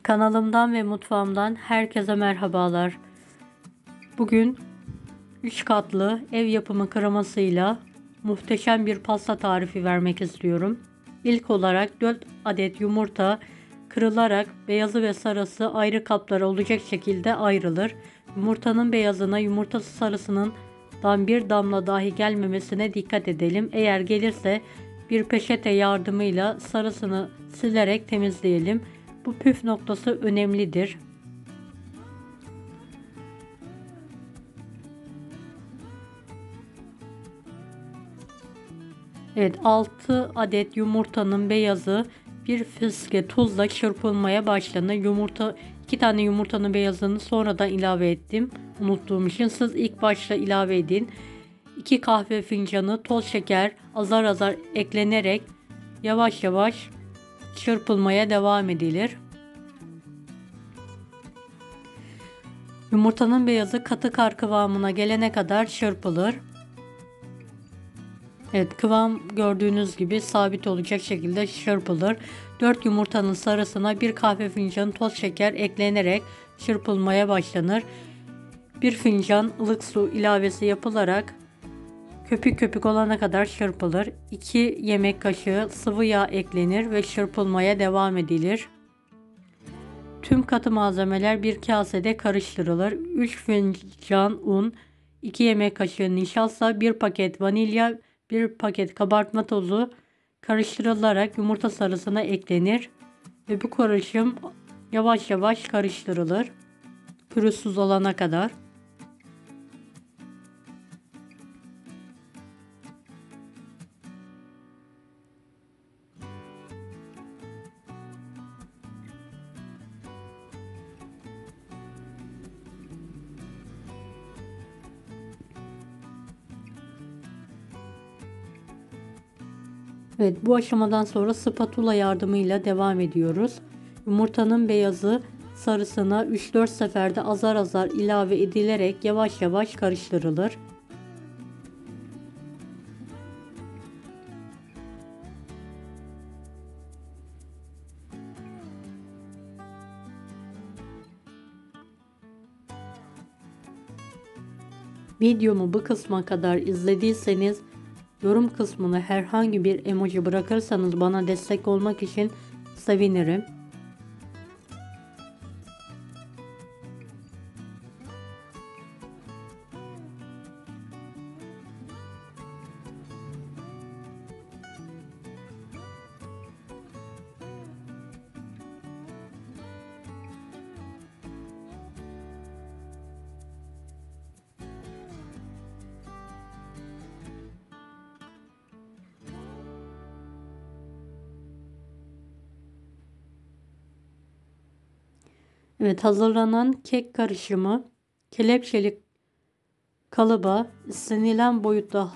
Kanalımdan ve mutfağımdan herkese merhabalar. Bugün 3 katlı ev yapımı kremasıyla muhteşem bir pasta tarifi vermek istiyorum. İlk olarak 4 adet yumurta kırılarak beyazı ve sarısı ayrı kaplara olacak şekilde ayrılır. Yumurtanın beyazına yumurta sarısından bir damla dahi gelmemesine dikkat edelim. Eğer gelirse bir peçete yardımıyla sarısını silerek temizleyelim. Bu püf noktası önemlidir. Evet, 6 adet yumurtanın beyazı bir fiske tuzla çırpılmaya başlanır. 2 tane yumurtanın beyazını sonradan ilave ettim. Unuttuğum için siz ilk başta ilave edin. 2 kahve fincanı toz şeker azar azar eklenerek yavaş yavaş çırpılmaya devam edilir. Yumurtanın beyazı katı kar kıvamına gelene kadar çırpılır. Evet, kıvam gördüğünüz gibi sabit olacak şekilde çırpılır. 4 yumurtanın sarısına 1 kahve fincanı toz şeker eklenerek çırpılmaya başlanır. 1 fincan ılık su ilavesi yapılarak köpük köpük olana kadar çırpılır. 2 yemek kaşığı sıvı yağ eklenir ve çırpılmaya devam edilir. Tüm katı malzemeler bir kasede karıştırılır. 3 fincan un, 2 yemek kaşığı nişasta, 1 paket vanilya, 1 paket kabartma tozu karıştırılarak yumurta sarısına eklenir ve bu karışım yavaş yavaş karıştırılır pürüzsüz olana kadar. Evet, bu aşamadan sonra spatula yardımıyla devam ediyoruz. Yumurtanın beyazı sarısına 3-4 seferde azar azar ilave edilerek yavaş yavaş karıştırılır. Videomu bu kısma kadar izlediyseniz yorum kısmına herhangi bir emoji bırakırsanız bana destek olmak için sevinirim. Evet, hazırlanan kek karışımı kelepçeli kalıba istenilen boyutta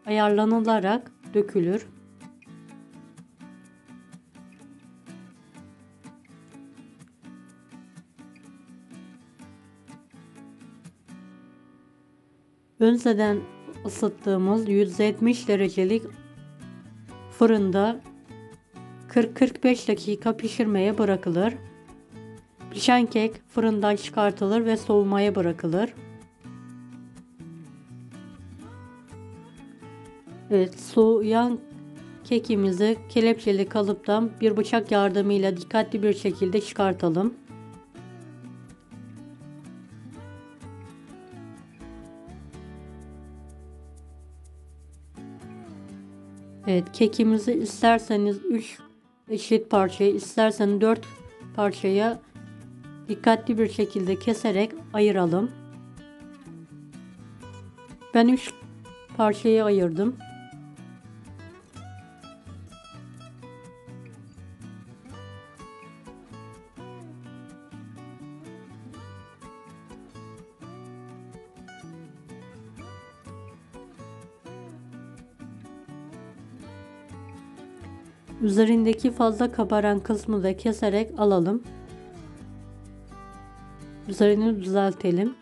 ayarlanılarak dökülür. Önceden ısıttığımız 170 derecelik fırında 40-45 dakika pişirmeye bırakılır. Pişen kek fırından çıkartılır ve soğumaya bırakılır. Evet, soğuyan kekimizi kelepçeli kalıptan bir bıçak yardımıyla dikkatli bir şekilde çıkartalım. Evet, kekimizi isterseniz 3 eşit parçaya, isterseniz 4 parçaya dikkatli bir şekilde keserek ayıralım. Ben 3 parçaya ayırdım. Üzerindeki fazla kabaran kısmı da keserek alalım. Üzerini düzeltelim.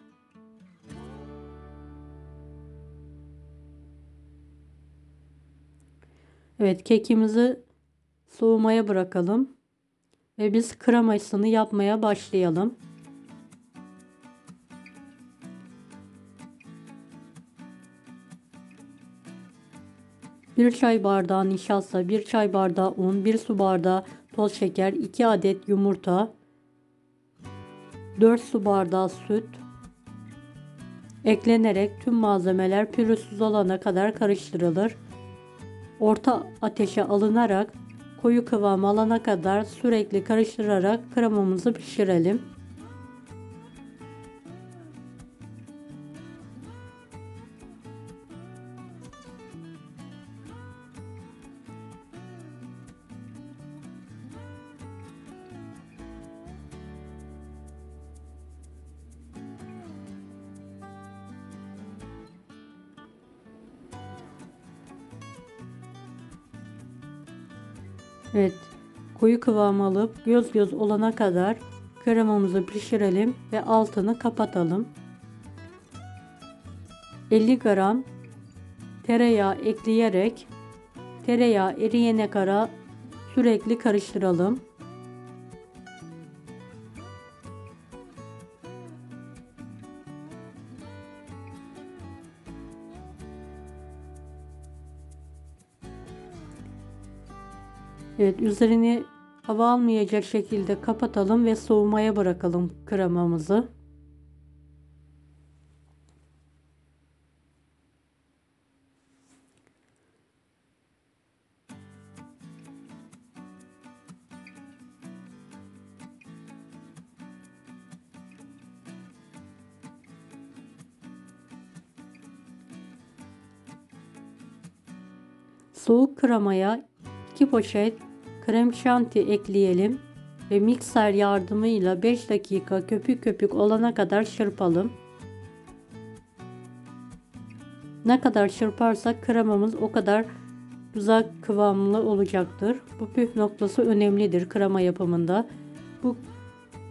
Evet, kekimizi soğumaya bırakalım Ve biz kremasını yapmaya başlayalım. Bir çay bardağı nişasta, 1 çay bardağı un, 1 su bardağı toz şeker, 2 adet yumurta, 4 su bardağı süt eklenerek tüm malzemeler pürüzsüz olana kadar karıştırılır. Orta ateşe alınarak koyu kıvam alana kadar sürekli karıştırarak kremamızı pişirelim. Evet, koyu kıvam alıp göz göz olana kadar kremamızı pişirelim ve altını kapatalım. 50 gram tereyağı ekleyerek tereyağı eriyene kadar sürekli karıştıralım. Evet, üzerini hava almayacak şekilde kapatalım ve soğumaya bırakalım kremamızı. Soğuk kremaya 2 poşet krem şanti ekleyelim ve mikser yardımıyla 5 dakika köpük köpük olana kadar çırpalım. Ne kadar çırparsak kremamız o kadar güzel kıvamlı olacaktır. Bu püf noktası önemlidir krema yapımında. Bu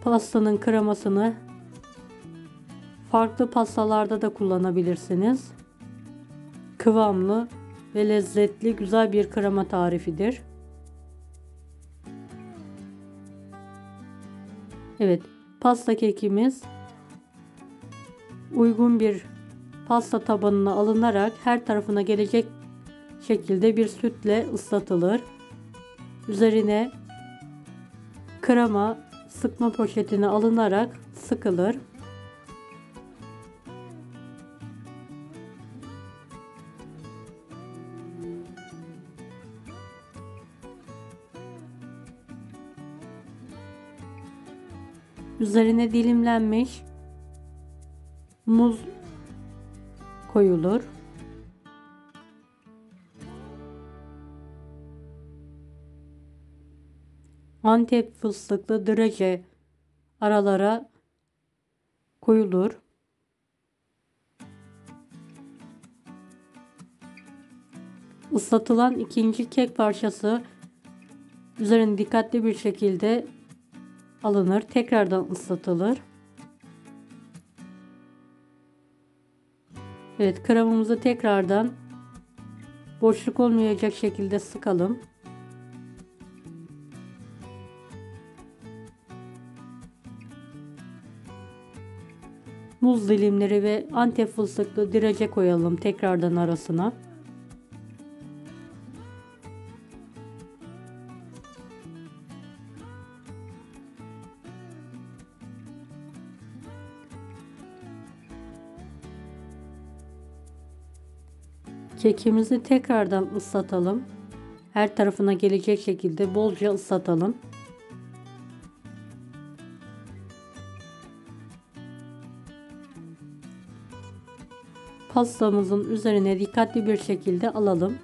pastanın kremasını farklı pastalarda da kullanabilirsiniz. Kıvamlı ve lezzetli güzel bir krema tarifidir. Evet, pasta kekimiz uygun bir pasta tabanına alınarak her tarafına gelecek şekilde bir sütle ıslatılır. Üzerine krema sıkma poşetine alınarak sıkılır. Üzerine dilimlenmiş muz koyulur. Antep fıstıklı draje aralara koyulur. Islatılan ikinci kek parçası üzerine dikkatli bir şekilde alınır. Tekrardan ıslatılır. Evet, kremamızı tekrardan boşluk olmayacak şekilde sıkalım. Muz dilimleri ve Antep fıstıklı direce koyalım tekrardan arasına. Kekimizi tekrardan ıslatalım. Her tarafına gelecek şekilde bolca ıslatalım. Pastamızın üzerine dikkatli bir şekilde alalım.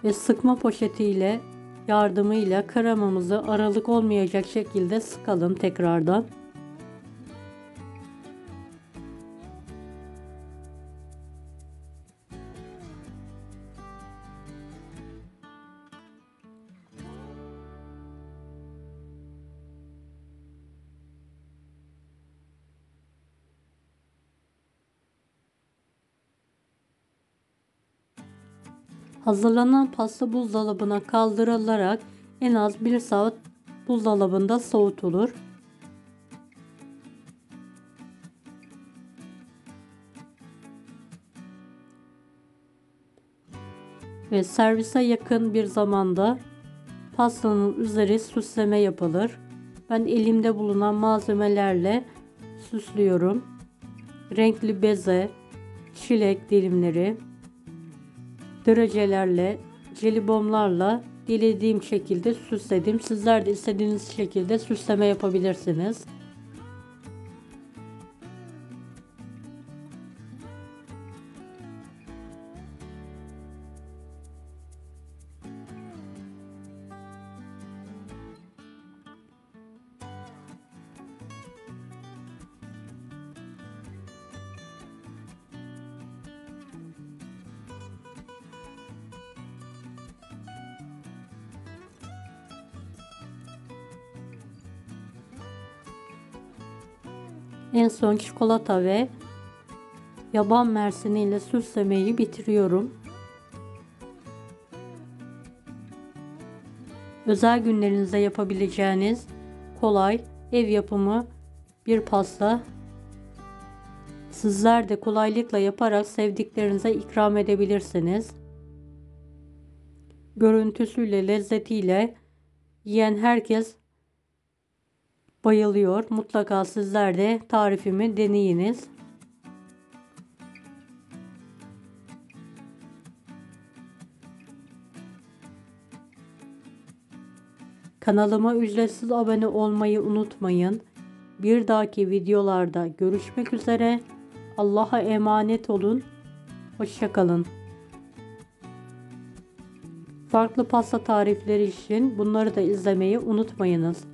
Ve sıkma poşetiyle yardımıyla kremamızı aralık olmayacak şekilde sıkalım tekrardan. Hazırlanan pasta buzdolabına kaldırılarak en az 1 saat buzdolabında soğutulur. Ve servise yakın bir zamanda pastanın üzeri süsleme yapılır. Ben elimde bulunan malzemelerle süslüyorum. Renkli beze, çilek dilimleri, derecelerle, jelibonlarla dilediğim şekilde süsledim. Sizler de istediğiniz şekilde süsleme yapabilirsiniz. En son çikolata ve yaban mersini ile süslemeyi bitiriyorum. Özel günlerinizde yapabileceğiniz kolay ev yapımı bir pasta. Sizler de kolaylıkla yaparak sevdiklerinize ikram edebilirsiniz. Görüntüsüyle, lezzetiyle yiyen herkes bayılıyor. Mutlaka sizler de tarifimi deneyiniz. Kanalıma ücretsiz abone olmayı unutmayın. Bir dahaki videolarda görüşmek üzere. Allah'a emanet olun. Hoşça kalın. Farklı pasta tarifleri için bunları da izlemeyi unutmayınız.